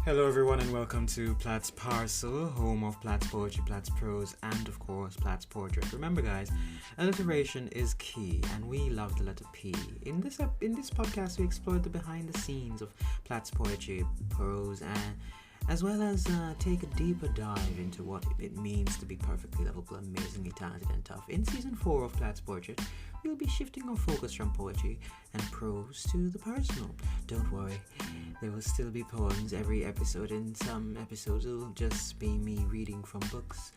Hello everyone and welcome to Platt's Parcel, home of Platt's poetry, Platt's prose, and of course Platt's portrait. Remember guys, alliteration is key and we love the letter P. In this podcast we explored the behind the scenes of Platt's poetry, prose, and as well as take a deeper dive into what it means to be perfectly lovable, amazingly talented and tough. In season 4 of Platt's portrait, we'll be shifting our focus from poetry and prose to the personal. Don't worry, there will still be poems every episode. In some episodes it will just be me reading from books.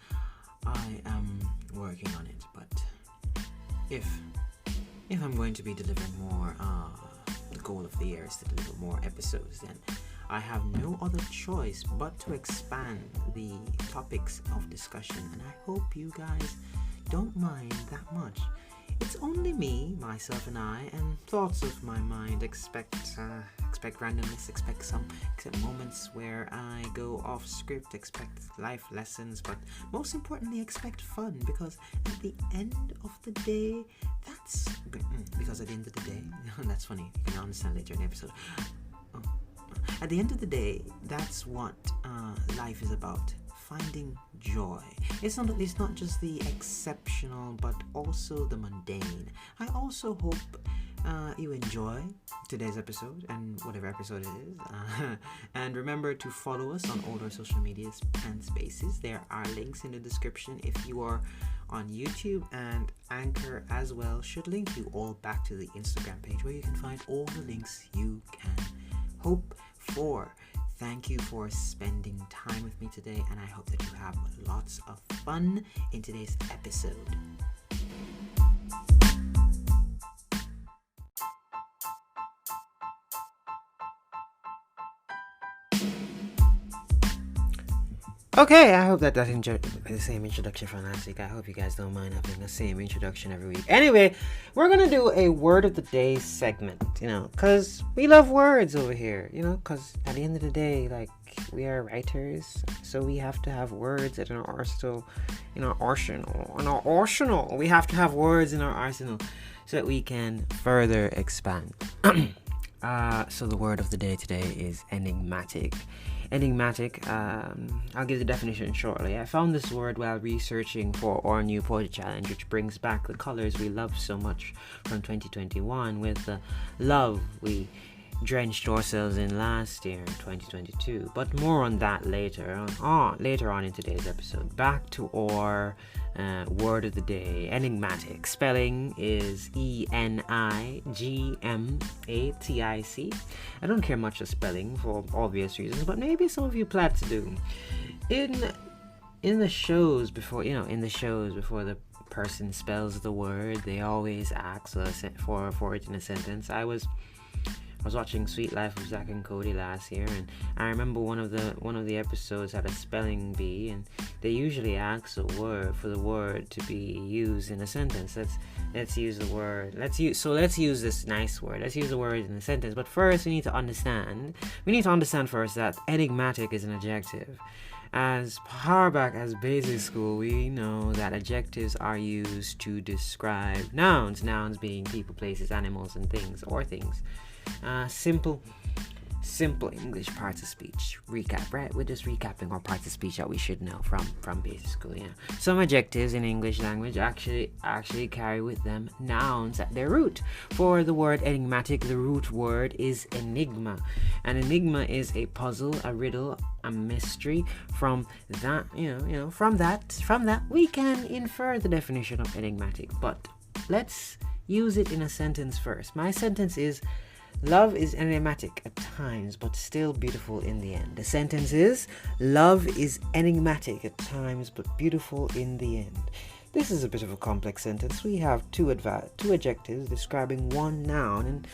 I am working on it, but if I'm going to be delivering more, the goal of the year is to deliver more episodes, then I have no other choice but to expand the topics of discussion, and I hope you guys don't mind that much. It's only me, myself and I, and thoughts of my mind. Expect randomness, expect moments where I go off script, expect life lessons, but most importantly expect fun, because at the end of the day, that's funny, you can understand later in the episode. At the end of the day, that's what life is about. Finding joy. It's not just the exceptional, but also the mundane. I also hope you enjoy today's episode and whatever episode it is. And remember to follow us on all our social medias and spaces. There are links in the description. If you are on YouTube, and Anchor as well should link you all back to the Instagram page where you can find all the links you can hope for. Thank you for spending time with me today, and I hope that you have lots of fun in today's episode. Okay, I hope that the same introduction from last week. I hope you guys don't mind having the same introduction every week. Anyway, we're going to do a word of the day segment, because we love words over here, because at the end of the day, we are writers, so we have to have words in our arsenal. We have to have words in our arsenal so that we can further expand. So the word of the day today is enigmatic. Enigmatic, I'll give the definition shortly. I found this word while researching for our new poetry challenge, which brings back the colors we loved so much from 2021 with the love we drenched ourselves in last year in 2022. But more on that later on in today's episode. Back to our word of the day, enigmatic. Spelling is Enigmatic. I don't care much for spelling for obvious reasons, but maybe some of you Platts do. In the shows before the person spells the word, they always ask for it in a sentence. I was watching Sweet Life of Zach and Cody last year, and I remember one of the episodes had a spelling bee, and they usually ask the word to be used in a sentence. Let's use the word. Let's use this nice word. Let's use the word in a sentence. But first, we need to understand first that enigmatic is an adjective. As far back as basic school, we know that adjectives are used to describe nouns being people, places, animals, and things, or things. Simple English parts of speech recap, right? We're just recapping our parts of speech that we should know from basic school. Some adjectives in English language actually carry with them nouns at their root. For the word enigmatic, the root word is enigma. An enigma is a puzzle, a riddle, a mystery. From that, from that we can infer the definition of enigmatic. But let's use it in a sentence first. My sentence is: love is enigmatic at times, but still beautiful in the end. The sentence is: love is enigmatic at times, but beautiful in the end. This is a bit of a complex sentence. We have two adjectives describing one noun,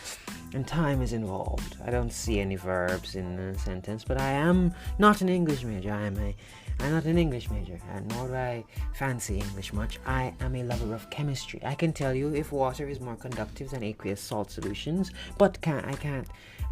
and time is involved. I don't see any verbs in the sentence, but I am not an English major. I'm not an English major, and nor do I fancy English much. I am a lover of chemistry. I can tell you if water is more conductive than aqueous salt solutions, but I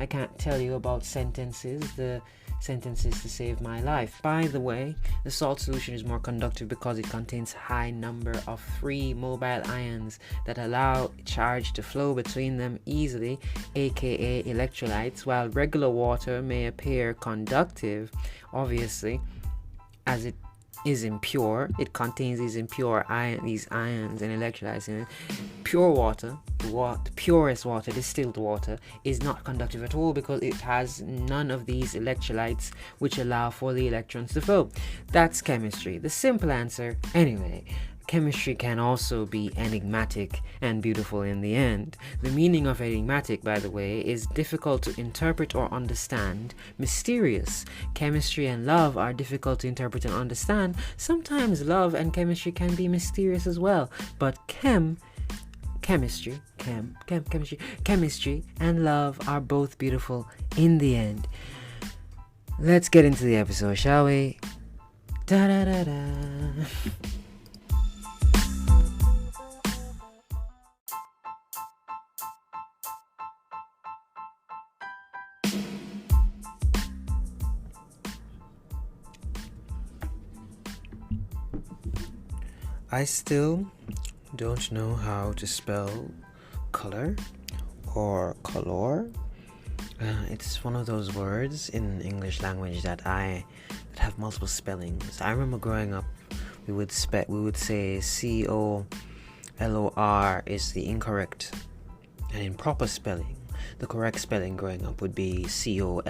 can't tell you about sentences, the sentences to save my life. By the way, the salt solution is more conductive because it contains high number of free mobile ions that allow charge to flow between them easily, aka electrolytes, while regular water may appear conductive, obviously, as it is impure. It contains these ions and electrolytes in it. Pure water, the purest water, distilled water, is not conductive at all because it has none of these electrolytes which allow for the electrons to flow. That's chemistry. The simple answer, anyway. Chemistry can also be enigmatic and beautiful in the end. The meaning of enigmatic, by the way, is difficult to interpret or understand, mysterious. Chemistry and love are difficult to interpret and understand. Sometimes love and chemistry can be mysterious as well, but chemistry and love are both beautiful in the end. Let's get into the episode, shall we? Da da da da. I still don't know how to spell color or color. It's one of those words in English language that have multiple spellings. I remember growing up, we would say COLOR is the incorrect and improper spelling. The correct spelling growing up would be COLOUR.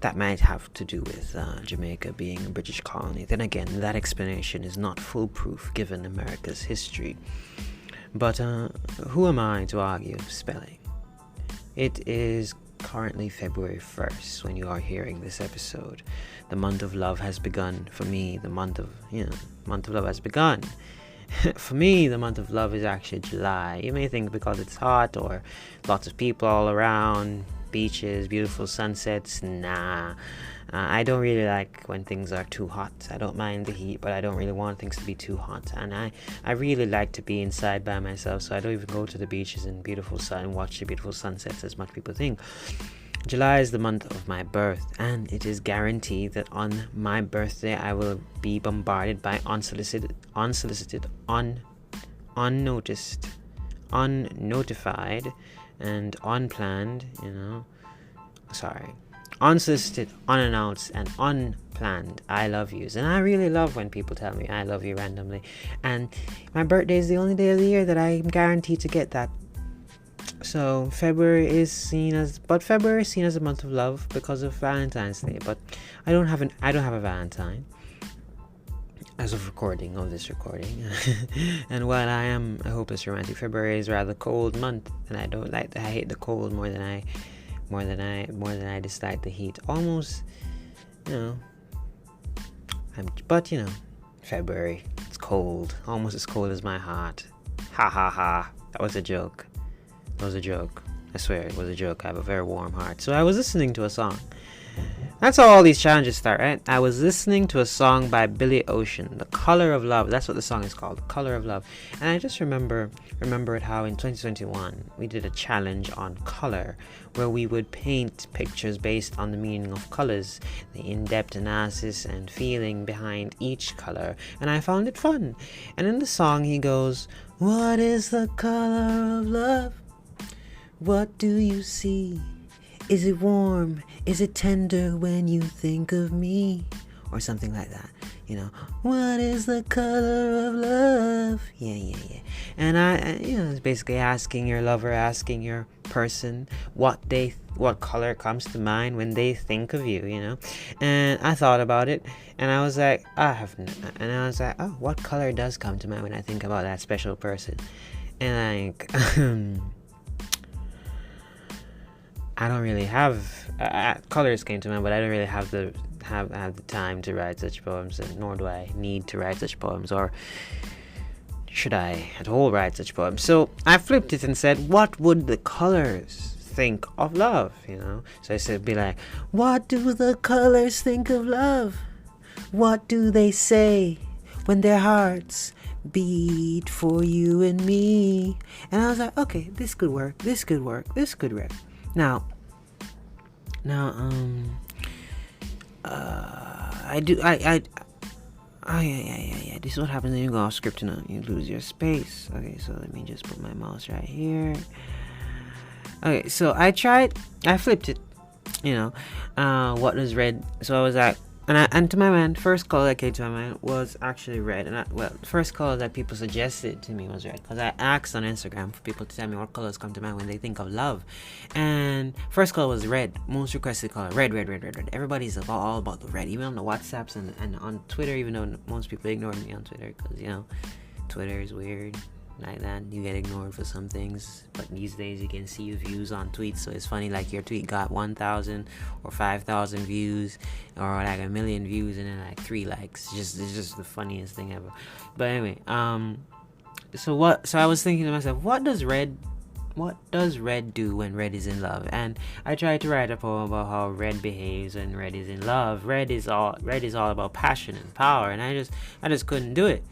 That might have to do with Jamaica being a British colony. Then again, that explanation is not foolproof given America's history. But who am I to argue spelling? It is currently February 1st when you are hearing this episode. The month of love has begun. For me, the month of love has begun. For me, the month of love is actually July. You may think because it's hot or lots of people all around, beaches, beautiful sunsets. Nah, I don't really like when things are too hot. I don't mind the heat, but I don't really want things to be too hot. And I really like to be inside by myself, so I don't even go to the beaches in beautiful sun and watch the beautiful sunsets as much people think. July is the month of my birth, and it is guaranteed that on my birthday I will be bombarded by unsolicited, unnotified, and unplanned, unsolicited, unannounced, and unplanned I love yous. And I really love when people tell me I love you randomly. And my birthday is the only day of the year that I'm guaranteed to get that. So February is seen as a month of love because of Valentine's Day. But I don't have a Valentine as of this recording. And while I am a hopeless romantic, February is a rather cold month, and I hate the cold more than I dislike the heat. Almost, February, it's cold, almost as cold as my heart. Ha ha ha. That was a joke. I swear it was a joke. I have a very warm heart. So I was listening to a song. That's how all these challenges start, right? I was listening to a song by Billy Ocean, The Color of Love. That's what the song is called, The Color of Love. And I just remembered how in 2021 we did a challenge on color where we would paint pictures based on the meaning of colors, the in-depth analysis and feeling behind each color. And I found it fun. And in the song he goes, "What is the color of love? What do you see? Is it warm? Is it tender when you think of me?" Or something like that. What is the color of love? Yeah. And it's basically asking your lover, asking your person what color comes to mind when they think of you, And I thought about it, and I was like, oh, what color does come to mind when I think about that special person? And I don't really have colors came to mind, but I don't really have the time to write such poems, and nor do I need to write such poems, or should I at all write such poems. So I flipped it and said, what would the colors think of love? So I said, be like, what do the colors think of love? What do they say when their hearts beat for you and me? And I was like, okay, this could work. Now, Now, I do. I. Oh yeah. This is what happens when you go off script and you lose your space. Okay, so let me just put my mouse right here. Okay, so I flipped it. What was red? So I was like, and to my mind, first color that came to my mind was actually red. And the first color that people suggested to me was red, because I asked on Instagram for people to tell me what colors come to mind when they think of love. And first color was red. Most requested color, red. Everybody's all about the red, even on the WhatsApps and on Twitter, even though most people ignore me on Twitter, because Twitter is weird like that. You get ignored for some things, but these days you can see your views on tweets, so it's funny, like your tweet got 1,000 or 5,000 views or like 1,000,000 views and then like 3 likes. It's just the funniest thing ever. But anyway, so I was thinking to myself, what does red do when red is in love? And I tried to write a poem about how red behaves when red is in love. Red is all about passion and power, and I just couldn't do it.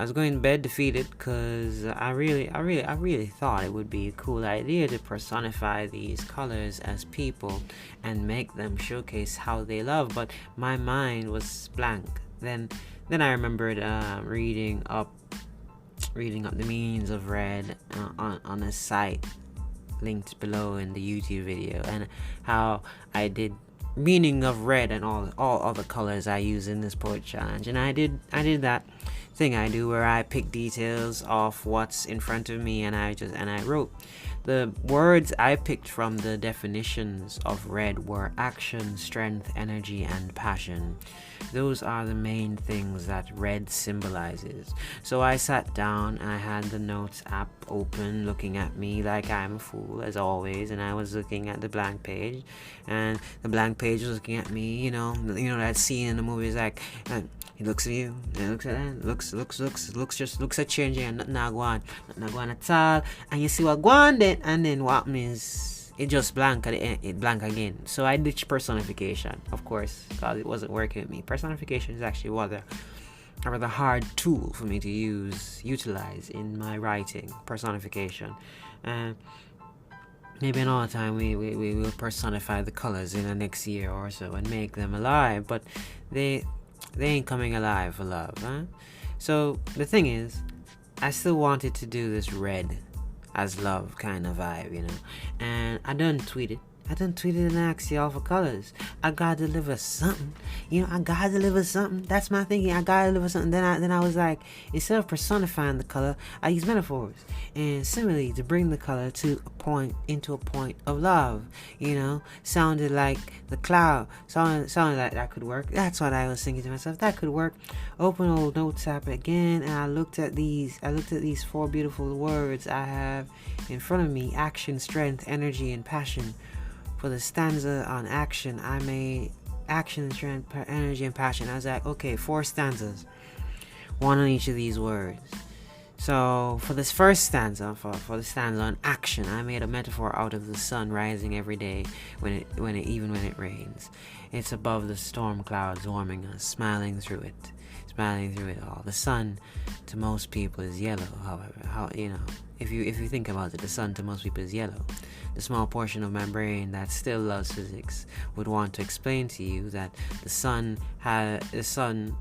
I was going to bed defeated, because I really thought it would be a cool idea to personify these colors as people and make them showcase how they love, but my mind was blank. Then I remembered reading up the meanings of red on a site linked below in the YouTube video, and how I did meaning of red and all the colors I use in this poet challenge. And I did that thing I do where I pick details off what's in front of me, and I wrote. The words I picked from the definitions of red were action, strength, energy, and passion. Those are the main things that red symbolizes. So I sat down, and I had the notes app open, looking at me like I'm a fool as always, and I was looking at the blank page, and the blank page was looking at me. You know that scene in the movie is like, he looks at you, and looks at that, looks at changing, and nothing not going at all, and you see what going then, and then what means it just blank at the end, it blank again. So I ditched personification, of course, because it wasn't working with me. Personification is actually a rather hard tool for me to utilize in my writing. Personification, and maybe another time we will personify the colors in the next year or so and make them alive, but they ain't coming alive for love, huh? So the thing is, I still wanted to do this red as love kind of vibe, and I done tweeted and asked y'all for colors. I gotta deliver something, That's my thinking. I gotta deliver something. Then I was like, instead of personifying the color, I use metaphors, and similarly to bring the color into a point of love. Sounded like the cloud. Sounded like that could work. That's what I was thinking to myself. That could work. Open old notes app again, and I looked at these 4 beautiful words I have in front of me: action, strength, energy, and passion. For the stanza on action, I made action, strength, energy, and passion. I was like, okay, 4 stanzas, 1 on each of these words. So for this first stanza, for the stanza on action, I made a metaphor out of the sun rising every day even when it rains. It's above the storm clouds warming us, smiling through it all. The sun to most people is yellow, however. If you think about it, the sun to most people is yellow. The small portion of my brain that still loves physics would want to explain to you that the sun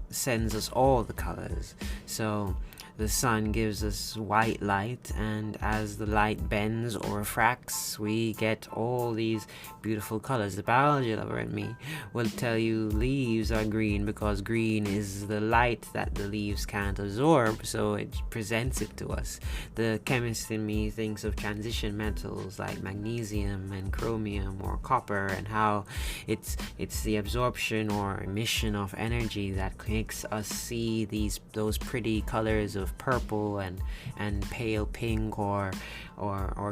sends us all the colors. So the sun gives us white light, and as the light bends or refracts, we get all these beautiful colors. The biology lover in me will tell you leaves are green because green is the light that the leaves can't absorb, so it presents it to us. The chemist in me thinks of transition metals like magnesium and chromium or copper, and how it's the absorption or emission of energy that makes us see those pretty colors of purple and pale pink or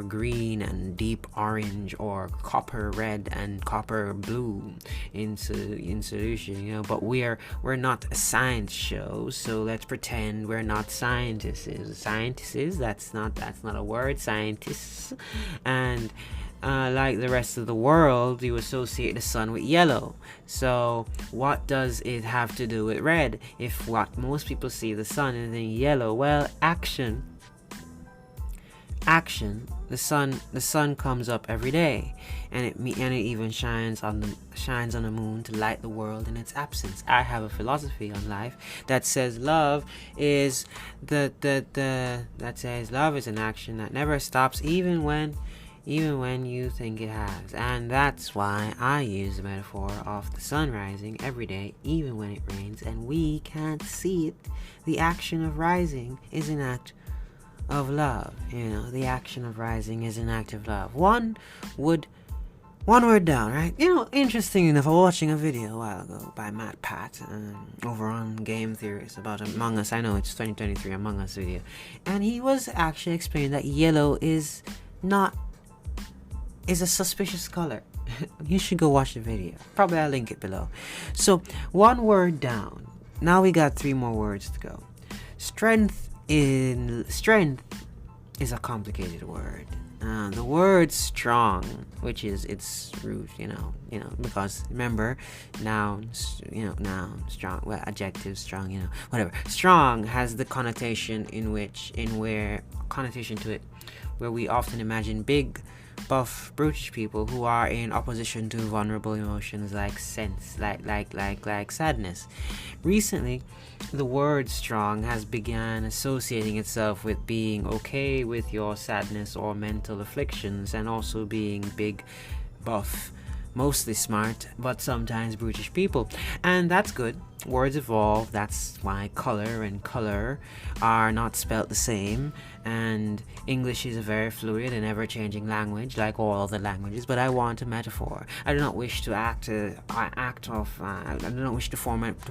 green and deep orange or copper red and copper blue in solution, but we're not a science show, so let's pretend we're not scientists. That's not a word, scientists. And like the rest of the world, you associate the sun with yellow. So what does it have to do with red? If what most people see the sun and think yellow, well, action action. The sun comes up every day, and it even shines on the moon to light the world in its absence. I have a philosophy on life that says love is love is an action that never stops, even when you think it has. And that's why I use the metaphor of the sun rising every day, even when it rains and we can't see it. The action of rising is an act of love. The action of rising is an act of love. One word down, right? Interesting enough, I was watching a video a while ago by Platt over on Game Theories about Among Us. I know it's 2023 Among Us video, and he was actually explaining that yellow is a suspicious color. You should go watch the video. Probably I'll link it below. So, one word down. Now we got 3 more words to go. Strength is a complicated word. The word strong, which is its root, because remember, noun, strong, well, adjective, strong, whatever. Strong has the connotation connotation to it, where we often imagine big, buff, brutish people who are in opposition to vulnerable emotions like sadness. Recently, the word strong has begun associating itself with being okay with your sadness or mental afflictions, and also being big, buff, mostly smart, but sometimes brutish people. And that's good. Words evolve. That's why color and color are not spelt the same. And English is a very fluid and ever-changing language, like all other languages. But I want a metaphor. I do not wish to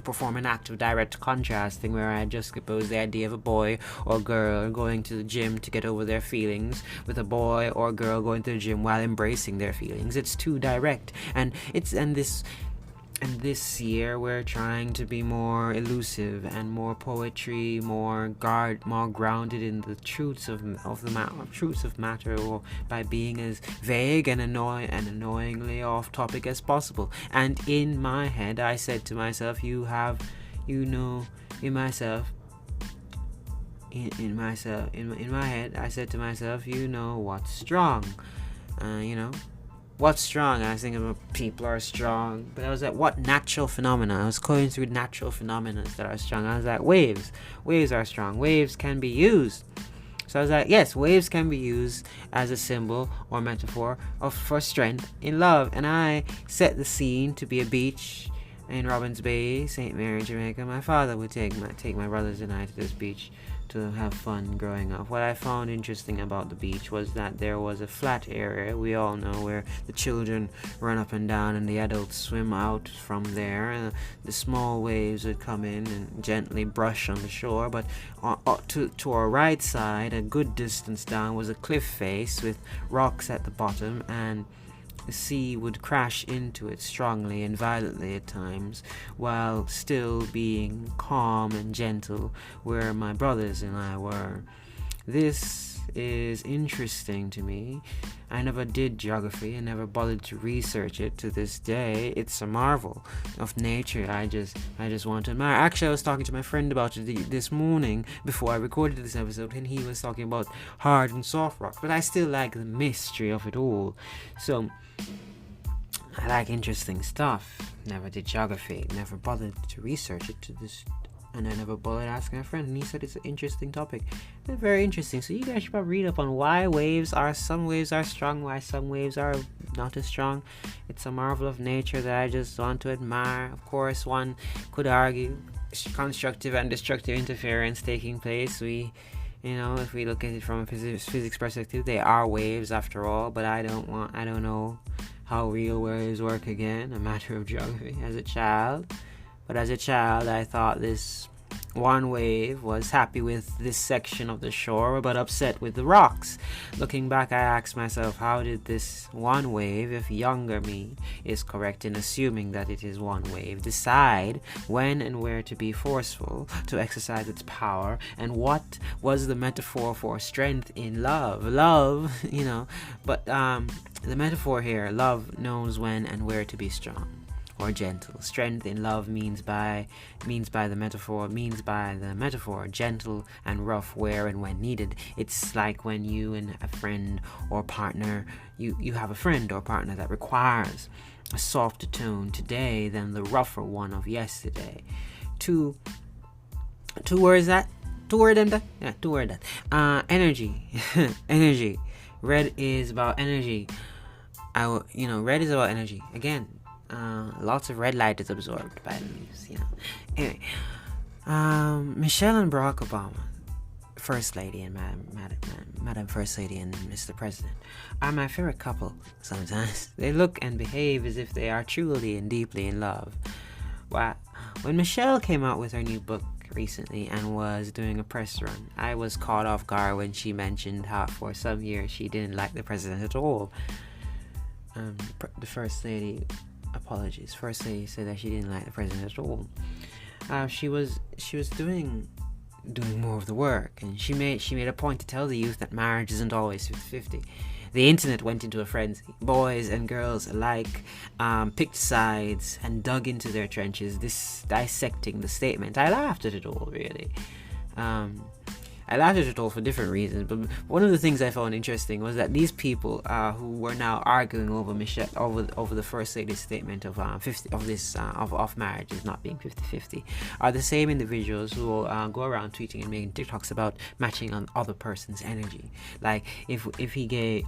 perform an act of direct contrasting, where I just suppose the idea of a boy or girl going to the gym to get over their feelings with a boy or girl going to the gym while embracing their feelings. It's too direct, and this year we're trying to be more elusive and more poetry, more grounded in the truths of matter, or by being as vague and annoyingly off topic as possible. And in my head, I said to myself, in my head, I said to myself, what's strong, What's strong? I was thinking about people are strong, but I was like, what natural phenomena? I was going through natural phenomena that are strong. I was like, waves are strong. Waves can be used. So I was like, yes, waves can be used as a symbol or metaphor for strength in love. And I set the scene to be a beach in Robbins Bay, St. Mary, Jamaica. My father would take my brothers and I to this beach to have fun growing up. What I found interesting about the beach was that there was a flat area, we all know, where the children run up and down and the adults swim out from there, and the small waves would come in and gently brush on the shore. But to our right side, a good distance down, was a cliff face with rocks at the bottom, and the sea would crash into it strongly and violently at times, while still being calm and gentle where my brothers and I were. This is interesting to me. I never did geography and never bothered to research it to this day. It's a marvel of nature. I just want to admire. Actually, I was talking to my friend about it this morning before I recorded this episode, and he was talking about hard and soft rock, but I still like the mystery of it all. So I like interesting stuff. Never did geography, never bothered to research it to this, and I never bothered asking a friend, and he said it's an interesting topic. It's very interesting. So you guys should probably read up on why some waves are strong, why some waves are not as strong. It's a marvel of nature that I just want to admire. Of course, one could argue constructive and destructive interference taking place. If we look at it from a physics perspective, they are waves after all, but I don't know how real waves work, again, a matter of geography as a child. But as a child, I thought this one wave was happy with this section of the shore, but upset with the rocks. Looking back, I asked myself, how did this one wave, if younger me is correct in assuming that it is one wave, decide when and where to be forceful, to exercise its power, and what was the metaphor for strength in love? But the metaphor here, love knows when and where to be strong. or gentle. Strength in love means by the metaphor gentle and rough where and when needed. It's like when you and a friend or partner, you have a friend or partner that requires a softer tone today than the rougher one of yesterday. Two words that energy. Energy. Red is about energy. Red is about energy. Again, lots of red light is absorbed by the leaves. Anyway, Michelle and Barack Obama, First Lady and Madam First Lady and Mr. President, are my favorite couple. Sometimes they look and behave as if they are truly and deeply in love. When Michelle came out with her new book recently and was doing a press run, I was caught off guard when she mentioned how for some years she didn't like the president at all. The First Lady First Lady said that she didn't like the president at all. She was doing more of the work, and she made a point to tell the youth that marriage isn't always 50-50. The internet went into a frenzy. Boys and girls alike picked sides and dug into their trenches, dissecting the statement. I laughed at it all, really. I laughed at it all for different reasons, but one of the things I found interesting was that these people who were now arguing over Michelle, over the First Lady's statement of marriage is not being 50-50, are the same individuals who will go around tweeting and making TikToks about matching on other person's energy. Like if he gave,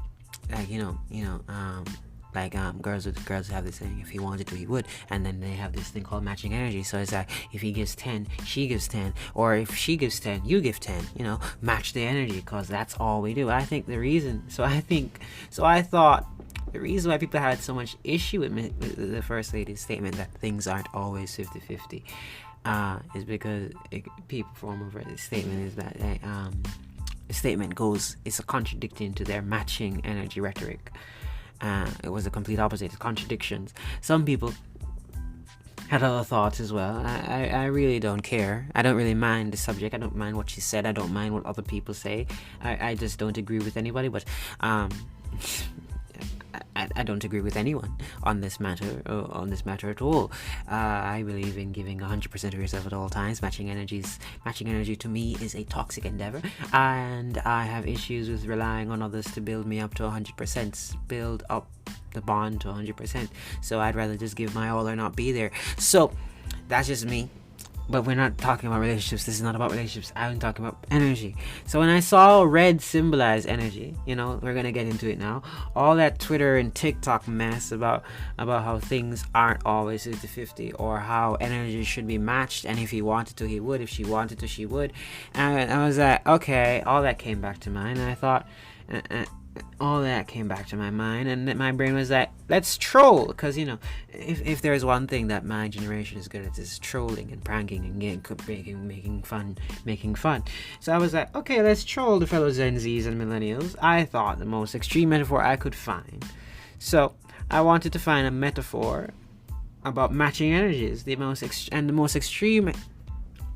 girls have this thing, if he wanted to he would, and then they have this thing called matching energy. So it's like if he gives 10, she gives 10, or if she gives 10, you give 10. Match the energy, because that's all we do. I thought the reason why people had so much issue with the First Lady's statement that things aren't always 50-50 is because people form over the statement is that the statement it's a contradicting to their matching energy rhetoric. It was a complete opposite. Contradictions. Some people had other thoughts as well. I really don't care. I don't really mind the subject. I don't mind what she said. I don't mind what other people say. I just don't agree with anybody. But I don't agree with anyone on this matter at all. I believe in giving 100% of yourself at all times. Matching energy to me is a toxic endeavor, and I have issues with relying on others to build me up to 100%, build up the bond to 100%. So I'd rather just give my all or not be there. So that's just me. But we're not talking about relationships. This is not about relationships. I'm talking about energy. So when I saw red symbolize energy, we're going to get into it now. All that Twitter and TikTok mess about how things aren't always 50-50, or how energy should be matched. And if he wanted to, he would. If she wanted to, she would. And I was like, okay, all that came back to mind. And I thought... all that came back to my mind, and my brain was like, let's troll, because if there's one thing that my generation is good at, is trolling and pranking and making fun. So I was like, okay, let's troll the fellow Gen Zs and millennials. I thought the most extreme metaphor I could find, so I wanted to find a metaphor about matching energies. The most extreme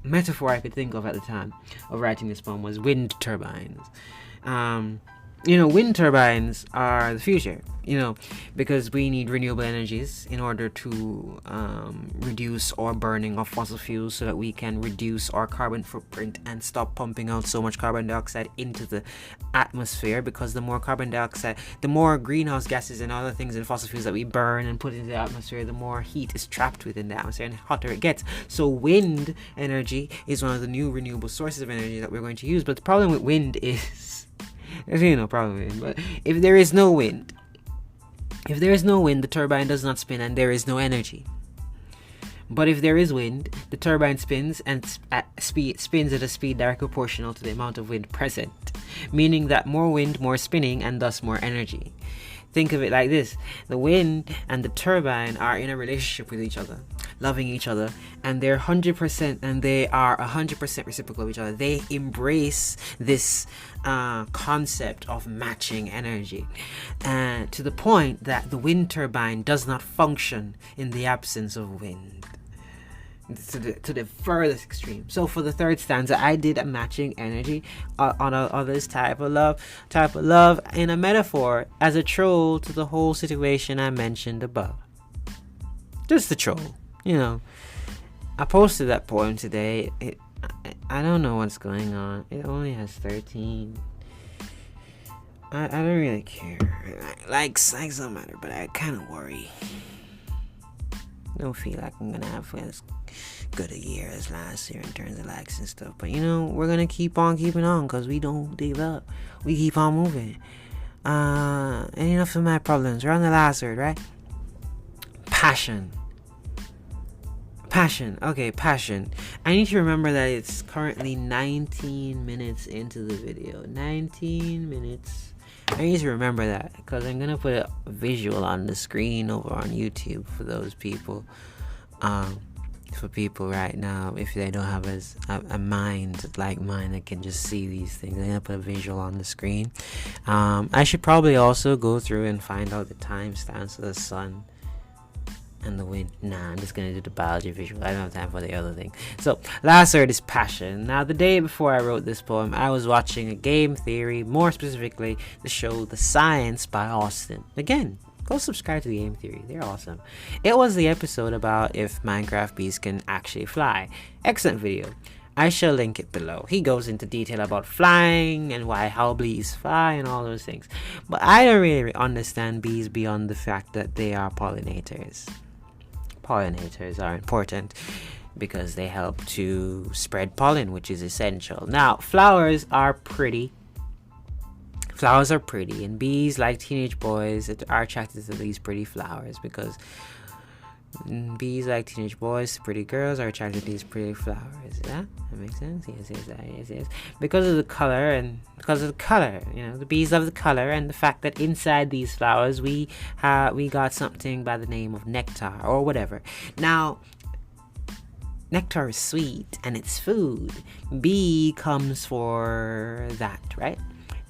metaphor I could think of at the time of writing this poem was wind turbines. Wind turbines are the future, because we need renewable energies in order to reduce our burning of fossil fuels, so that we can reduce our carbon footprint and stop pumping out so much carbon dioxide into the atmosphere. Because the more carbon dioxide, the more greenhouse gases and other things and fossil fuels that we burn and put into the atmosphere, the more heat is trapped within the atmosphere and hotter it gets. So wind energy is one of the new renewable sources of energy that we're going to use. But the problem with wind is... there's no problem, but if there is no wind, the turbine does not spin and there is no energy. But if there is wind, the turbine spins spins at a speed directly proportional to the amount of wind present, meaning that more wind, more spinning, and thus more energy. Think of it like this: the wind and the turbine are in a relationship with each other, loving each other, and they're 100%, and they are 100% reciprocal of each other. They embrace this concept of matching energy, to the point that the wind turbine does not function in the absence of wind. To the furthest extreme. So for the third stanza, I did a matching energy on this type of love in a metaphor as a troll to the whole situation I mentioned above. just to troll. I posted that poem today. I don't know what's going on. It only has 13. I don't really care. Likes don't matter, but I kind of worry. Don't feel like I'm gonna have as good a year as last year in terms of likes and stuff. But we're gonna keep on keeping on, because we don't give up. We keep on moving. And enough of my problems. We're on the last word, right? Passion. Okay, passion. I need to remember that it's currently 19 minutes into the video. 19 minutes. I need to remember that, because I'm gonna put a visual on the screen over on YouTube for those people. For people right now, if they don't have a mind like mine that can just see these things, I'm gonna put a visual on the screen. I should probably also go through and find out the timestamps of the sun and the wind. I'm just gonna do the biology visual. I don't have time for the other thing. So, last word is passion. Now, the day before I wrote this poem, I was watching a game theory, more specifically the show The Science by Austin. Again, go subscribe to the Game Theory. They're awesome. It was the episode about if Minecraft bees can actually fly. Excellent video. I shall link it below. He goes into detail about flying and how bees fly and all those things. But I don't really understand bees beyond the fact that they are pollinators. Pollinators are important because they help to spread pollen, which is essential. Now, flowers are pretty. And bees, like teenage boys, are attracted to these pretty flowers, because bees, like teenage boys, pretty girls, are attracted to these pretty flowers. Yeah, that makes sense. Yes. Because of the color, the bees love the color and the fact that inside these flowers we got something by the name of nectar or whatever. Now, nectar is sweet and it's food. Bee comes for that, right?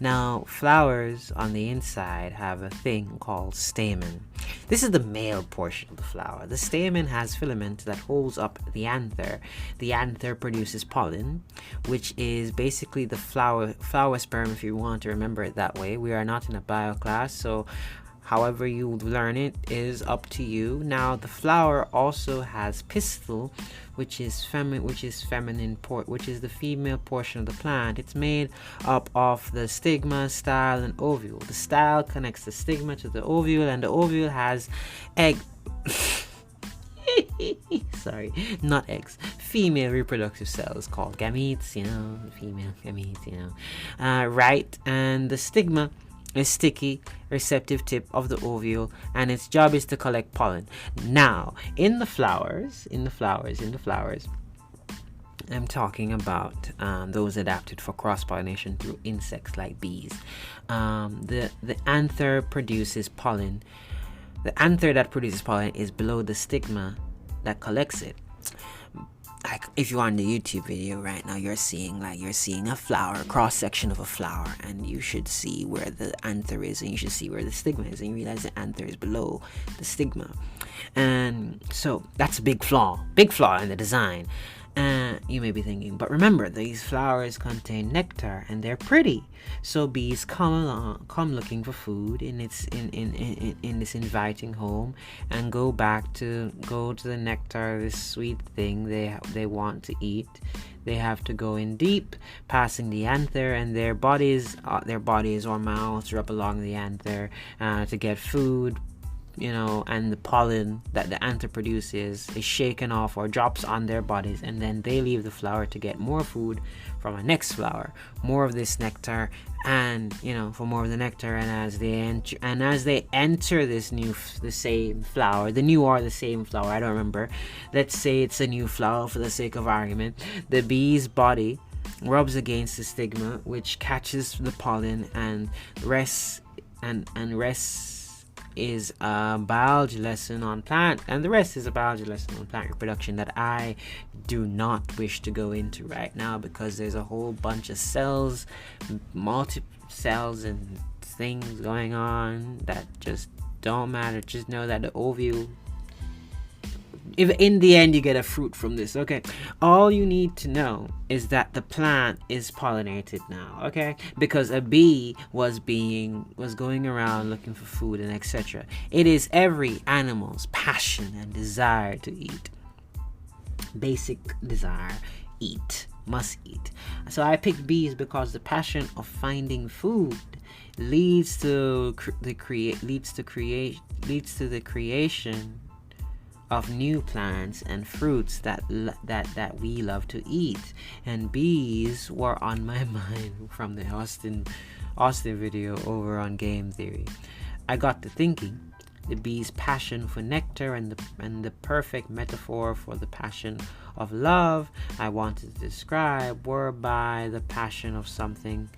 Now, flowers on the inside have a thing called stamen. This is the male portion of the flower. The stamen has filament that holds up the anther. The anther produces pollen, which is basically the flower sperm, if you want to remember it that way. We are not in a bio class, so however you learn it is up to you. Now, the flower also has pistil, which is the female portion of the plant. It's made up of the stigma, style, and ovule. The style connects the stigma to the ovule, and the ovule has female reproductive cells called gametes, female gametes, right? And the stigma is sticky, receptive tip of the ovule, and its job is to collect pollen. Now, in the flowers, I'm talking about those adapted for cross-pollination through insects like bees. The anther produces pollen. The anther that produces pollen is below the stigma that collects it. If you're on the YouTube video right now, you're seeing a flower, cross section of a flower, and you should see where the anther is, and you should see where the stigma is, and you realize the anther is below the stigma. And so that's a big flaw in the design. You may be thinking, but remember, these flowers contain nectar and they're pretty, so bees come looking for food in this inviting home, and go to the nectar, this sweet thing they want to eat. They have to go in deep, passing the anther, and their bodies or mouths rub along the anther to get food. And the pollen that the anther produces is shaken off or drops on their bodies, and then they leave the flower to get more food from a next flower, more of this nectar, and for more of the nectar. And as they enter the same flower, I don't remember. Let's say it's a new flower for the sake of argument. The bee's body rubs against the stigma, which catches the pollen and rests is a biology lesson on plant, and the rest is a biology lesson on plant reproduction that I do not wish to go into right now, because there's a whole bunch of cells, multiple cells and things going on that just don't matter. Just know that the ovule if in the end you get a fruit from this, okay? All you need to know is that the plant is pollinated now, okay? Because a bee was going around looking for food and etc. It is every animal's passion and desire to eat. Basic desire, eat, must eat. So I picked bees because the passion of finding food leads to the creation of new plants and fruits that we love to eat. And bees were on my mind from the Austin video over on Game Theory. I got to thinking, the bee's passion for nectar and the perfect metaphor for the passion of love I wanted to describe were by the passion of something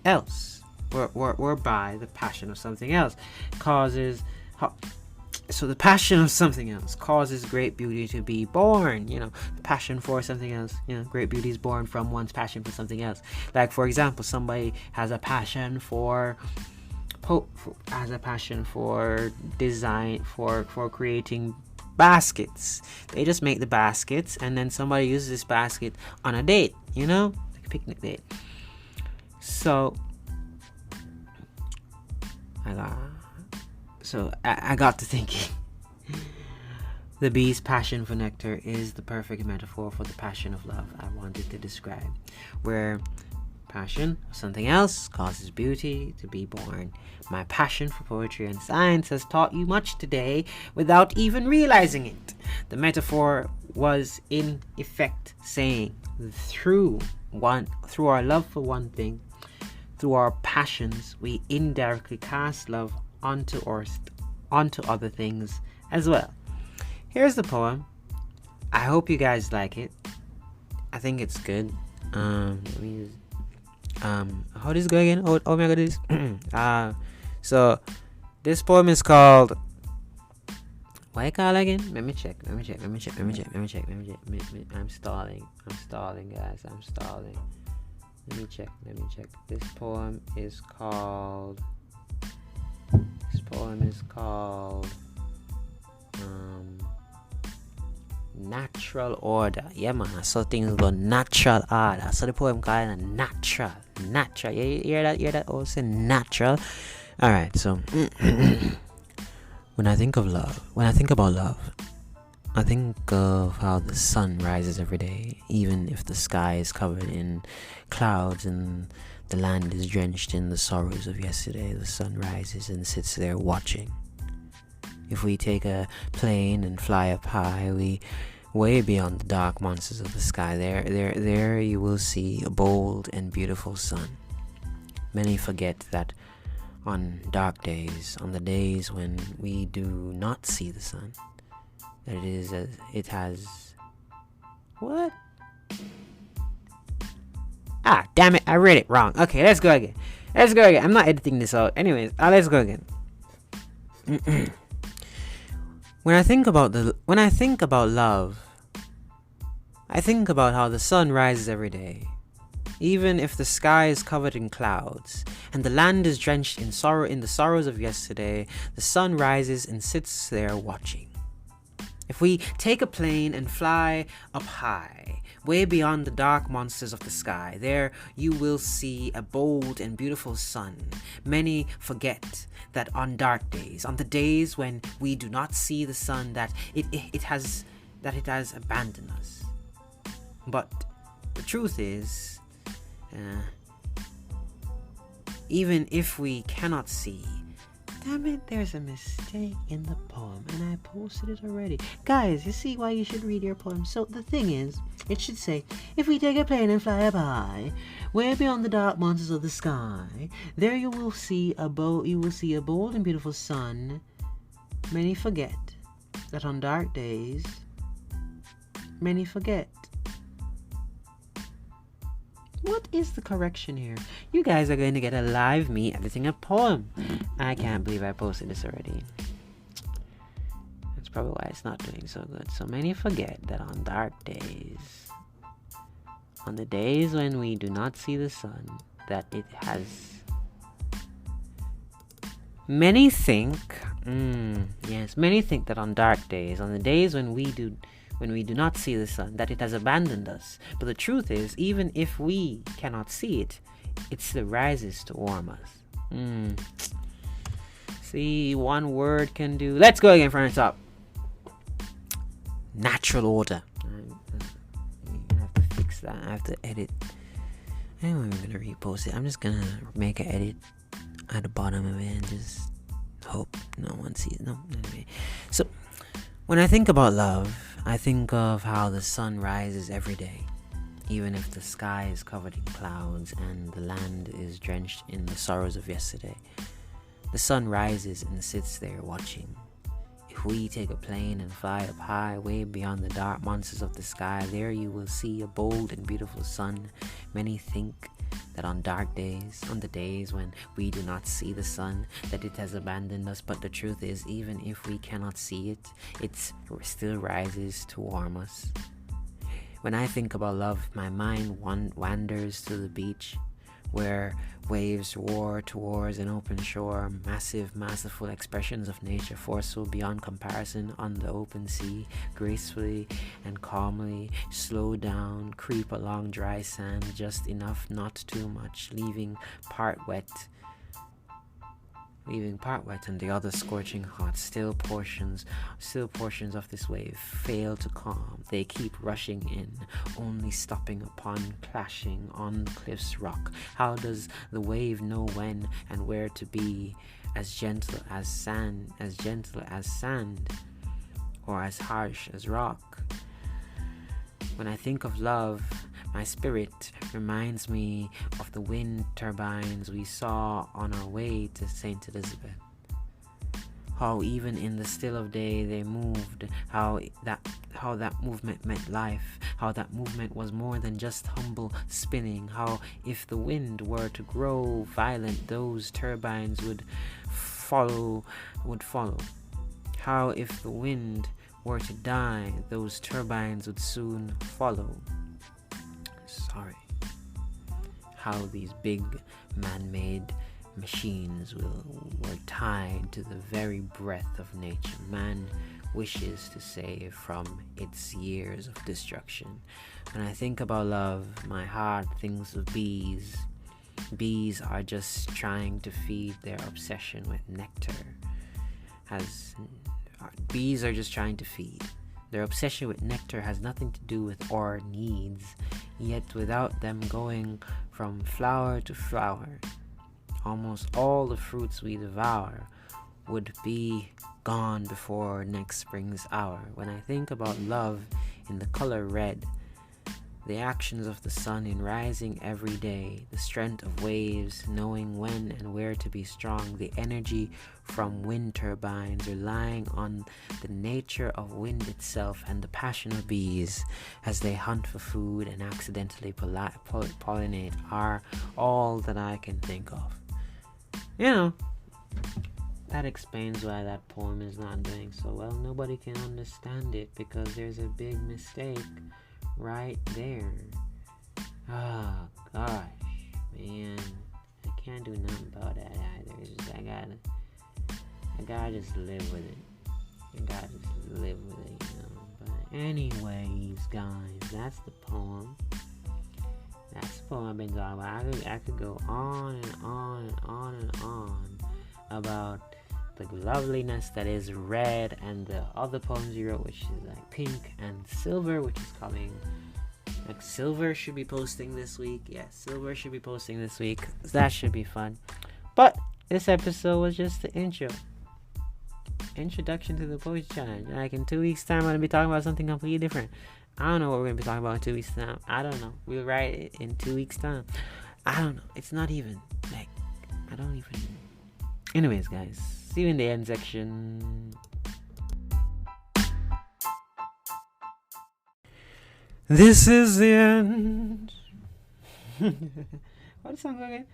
else. Whereby the passion of something else causes. So the passion of something else causes great beauty to be born. You know, the passion for something else. You know, great beauty is born from one's passion for something else. Like, for example, somebody has a passion for design, for creating baskets. They just make the baskets, and then somebody uses this basket on a date. You know, like a picnic date. So I got to thinking. The bee's passion for nectar is the perfect metaphor for the passion of love I wanted to describe, where passion of something else causes beauty to be born. My passion for poetry and science has taught you much today without even realizing it. The metaphor was in effect saying, through our love for one thing, through our passions, we indirectly cast love onto other things as well. Here's the poem. I hope you guys like it. I think it's good. How does it go again? Oh my god, this. So this poem is called. What you call again? Let me check. I'm stalling, guys. I'm stalling. Let me check. This poem is called. Natural Order. Yeah, man. So things go natural order. So the poem called natural. You hear that? Oh, say natural. All right. So when I think about love, I think of how the sun rises every day, even if the sky is covered in clouds and the land is drenched in the sorrows of yesterday. The sun rises and sits there watching. If we take a plane and fly up high, way beyond the dark monsters of the sky, there you will see a bold and beautiful sun. Many forget that on dark days, on the days when we do not see the sun, that it has what? Ah, damn it! I read it wrong. Okay, let's go again. I'm not editing this out. Anyways, let's go again. When I think about love, I think about how the sun rises every day, even if the sky is covered in clouds and the land is drenched in the sorrows of yesterday. The sun rises and sits there watching. If we take a plane and fly up high, way beyond the dark monsters of the sky, there you will see a bold and beautiful sun. Many forget that on dark days, on the days when we do not see the sun, that it has abandoned us. But the truth is, even if we cannot see, damn it, there's a mistake in the poem, and I posted it already. Guys, you see why you should read your poem. So the thing is, it should say, if we take a plane and fly up high, way beyond the dark monsters of the sky, there you will see a bold and beautiful sun. Many forget that on dark days, many forget. What is the correction here? You guys are going to get a live me editing a poem. I can't believe I posted this already. That's probably why it's not doing so good. So many forget that on dark days, on the days when we do not see the sun, that it has Many think, yes, many think that on dark days, on the days when we do not see the sun, that it has abandoned us. But the truth is, even if we cannot see it, it still rises to warm us. See, one word can do. Let's go again from the top. Natural order. I have to fix that. I have to edit. I'm not even gonna repost it. I'm just gonna make an edit at the bottom of it and just hope no one sees it. No, anyway. So when I think about love, I think of how the sun rises every day, even if the sky is covered in clouds and the land is drenched in the sorrows of yesterday. The sun rises and sits there watching. If we take a plane and fly up high, way beyond the dark monsters of the sky, there you will see a bold and beautiful sun. Many think that on dark days, on the days when we do not see the sun, that it has abandoned us. But the truth is, even if we cannot see it, it still rises to warm us. When I think about love, my mind wanders to the beach, where waves roar towards an open shore, massive, masterful expressions of nature, forceful beyond comparison on the open sea, gracefully and calmly slow down, creep along dry sand, just enough, not too much, leaving part wet and the other scorching hot. Still portions of this wave fail to calm. They keep rushing in, only stopping upon clashing on the cliff's rock. How does the wave know when and where to be? As gentle as sand, or as harsh as rock. When I think of love, my spirit reminds me of the wind turbines we saw on our way to St. Elizabeth. How even in the still of day they moved, how that movement meant life, how that movement was more than just humble spinning, how if the wind were to grow violent, those turbines would follow. How if the wind were to die, those turbines would soon follow. How these big man-made machines were tied to the very breath of nature man wishes to save from its years of destruction. When I think about love, my heart thinks of bees. Bees are just trying to feed their obsession with nectar. Bees are just trying to feed. Their obsession with nectar has nothing to do with our needs, yet without them going from flower to flower, almost all the fruits we devour would be gone before next spring's hour. When I think about love in the color red, the actions of the sun in rising every day, the strength of waves knowing when and where to be strong, the energy from wind turbines relying on the nature of wind itself, and the passion of bees as they hunt for food and accidentally pollinate are all that I can think of. That explains why that poem is not doing so well. Nobody can understand it because there's a big mistake right there. Oh gosh, man, I can't do nothing about that either. It's just I gotta just live with it. But anyways, guys, that's the poem. That's the poem I've been talking about. I could go on and on and on and on about the loveliness that is red, and the other poems you wrote, which is like pink and silver, which is coming. Like silver should be posting this week. Silver should be posting this week. That should be fun. But this episode was just the introduction to the poetry challenge. Like in 2 weeks' time, I'm gonna be talking about something completely different. I don't know what we're gonna be talking about in 2 weeks' time. I don't know. We'll write it in 2 weeks' time. I don't know. It's not even like I don't even. Anyways, guys, see you in the end section. This is the end. What's the song again?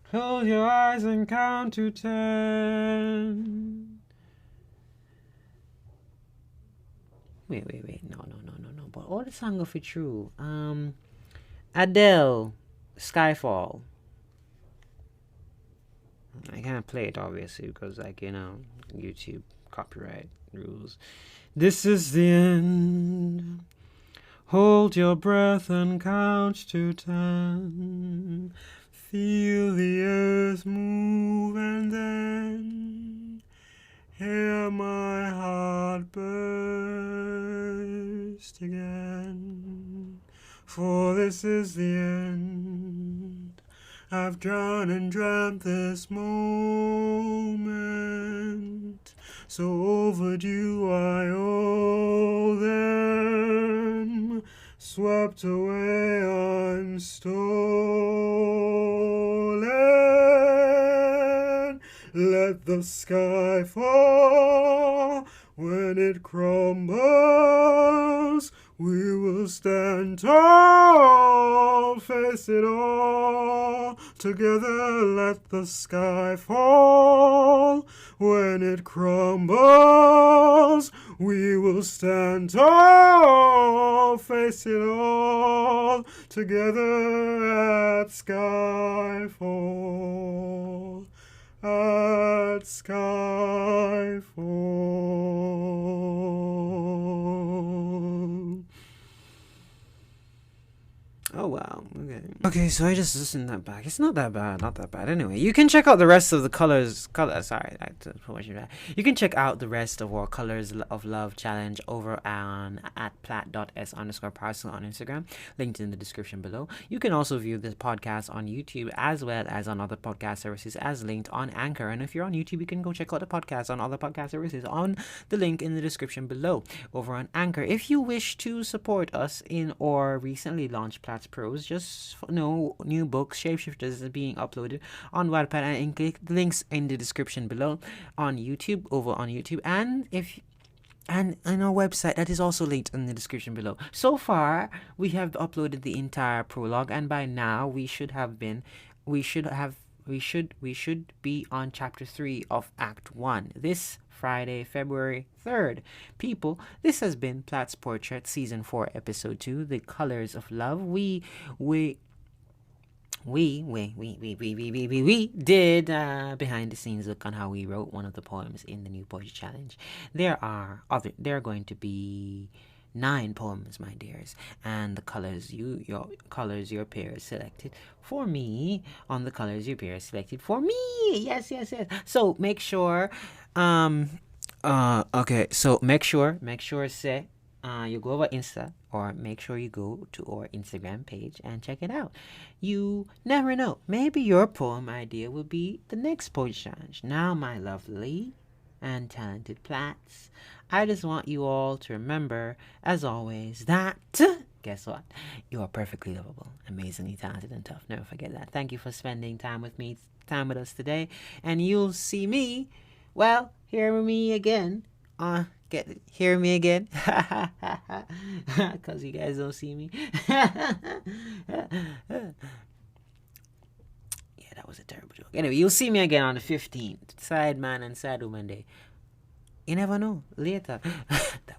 Close your eyes and count to 10. Wait. No. But all the song of it true. Adele, Skyfall. I can't play it obviously because, like, YouTube copyright rules. This is the end. Hold your breath and count to 10. Feel the earth move and then hear my heart burst again. For this is the end. I've drowned and dreamt this moment. So overdue I owe them. Swept away, I'm stolen. Let the sky fall. When it crumbles, we will stand tall, face it all. Together let the sky fall. When it crumbles, we will stand tall, face it all. Together at skyfall. At skyfall. Oh wow, okay, so I just listened that back. It's not that bad. Anyway, you can check out the rest of the you can check out the rest of our Colors of Love challenge over on at Platt.s_parcel on Instagram, linked in the description below. You can also view this podcast on YouTube as well as on other podcast services as linked on Anchor. And if you're on YouTube, you can go check out the podcast on other podcast services on the link in the description below over on Anchor. If you wish to support us in our recently launched Platt's Prose, just know new books, Shapeshifters, is being uploaded on Wattpad, and click the links in the description below on YouTube, over on YouTube, and on our website that is also linked in the description below. So far, we have uploaded the entire prologue, and by now we should be on chapter 3 of Act 1. This Friday, February 3rd. People, this has been Platt's Portrait, Season 4, Episode 2, The Colors of Love. We did behind the scenes look on how we wrote one of the poems in the new poetry challenge. There are going to be 9 poems, my dears, and the colors your peers selected for me on the colors your peers selected for me. Yes. So make sure say you go over Insta, or make sure you go to our Instagram page and check it out. You never know, maybe your poem idea will be the next poetry challenge. Now, my lovely and talented Platts, I just want you all to remember, as always, that guess what? You are perfectly lovable, amazingly talented, and tough. Never forget that. Thank you for spending time with us today, and you'll see me, hear me again. Hear me again, because you guys don't see me. That was a terrible joke. Anyway, you'll see me again on the 15th, Side Man and Side Woman Day. You never know. Later. That